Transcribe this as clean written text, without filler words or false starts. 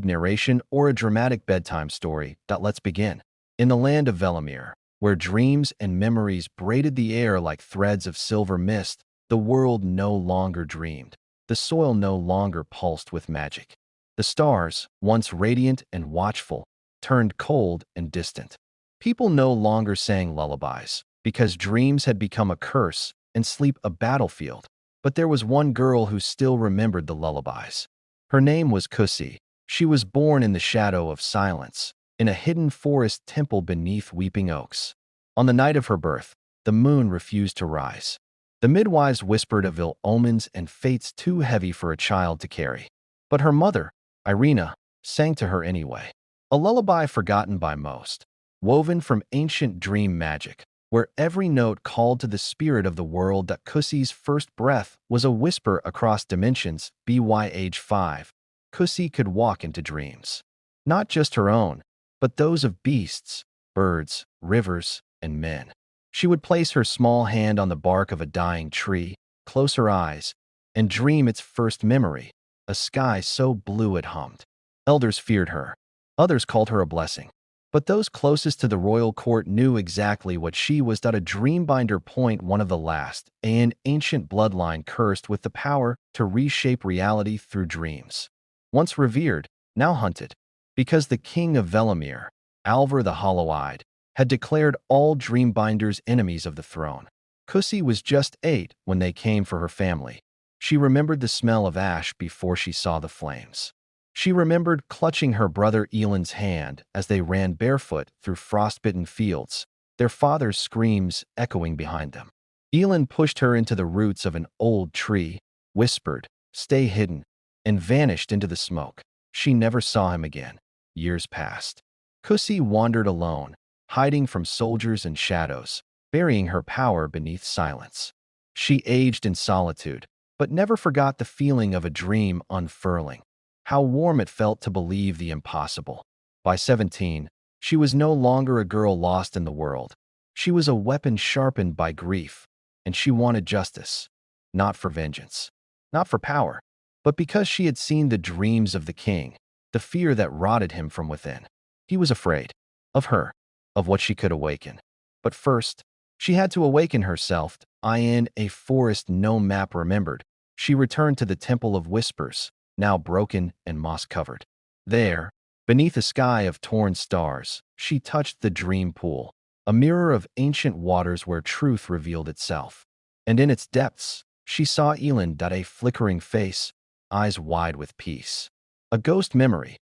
narration, or a dramatic bedtime story. Let's begin. In the land of Velamir, where dreams and memories braided the air like threads of silver mist, the world no longer dreamed. The soil no longer pulsed with magic. The stars, once radiant and watchful, turned cold and distant. People no longer sang lullabies, because dreams had become a curse and sleep a battlefield. But there was one girl who still remembered the lullabies. Her name was Kusi. She was born in the shadow of silence, in a hidden forest temple beneath weeping oaks. On the night of her birth, the moon refused to rise. The midwives whispered of ill omens and fates too heavy for a child to carry. But her mother, Irina, sang to her anyway. A lullaby forgotten by most, woven from ancient dream magic, where every note called to the spirit of the world. That Kusi's first breath was a whisper across dimensions. By age 5, Kusi could walk into dreams. Not just her own, but those of beasts, birds, rivers, and men. She would place her small hand on the bark of a dying tree, close her eyes, and dream its first memory, a sky so blue it hummed. Elders feared her. Others called her a blessing. But those closest to the royal court knew exactly what she was. A dreambinder, one of the last, an ancient bloodline cursed with the power to reshape reality through dreams. Once revered, now hunted, because the king of Velamir, Alvar the Hollow-Eyed, had declared all dreambinders enemies of the throne. Kusi was just 8 when they came for her family. She remembered the smell of ash before she saw the flames. She remembered clutching her brother Elin's hand as they ran barefoot through frostbitten fields, their father's screams echoing behind them. Elin pushed her into the roots of an old tree, whispered, "Stay hidden," and vanished into the smoke. She never saw him again. Years passed. Kusi wandered alone, hiding from soldiers and shadows, burying her power beneath silence. She aged in solitude, but never forgot the feeling of a dream unfurling. How warm it felt to believe the impossible. By 17, she was no longer a girl lost in the world. She was a weapon sharpened by grief, and she wanted justice. Not for vengeance, not for power, but because she had seen the dreams of the king, the fear that rotted him from within. He was afraid. Of her. Of what she could awaken. But first, she had to awaken herself. In a forest no map remembered, she returned to the Temple of Whispers, now broken and moss-covered. There, beneath a sky of torn stars, she touched the dream pool, a mirror of ancient waters where truth revealed itself. And in its depths, she saw Elin, a flickering face, eyes wide with peace. A ghost memory,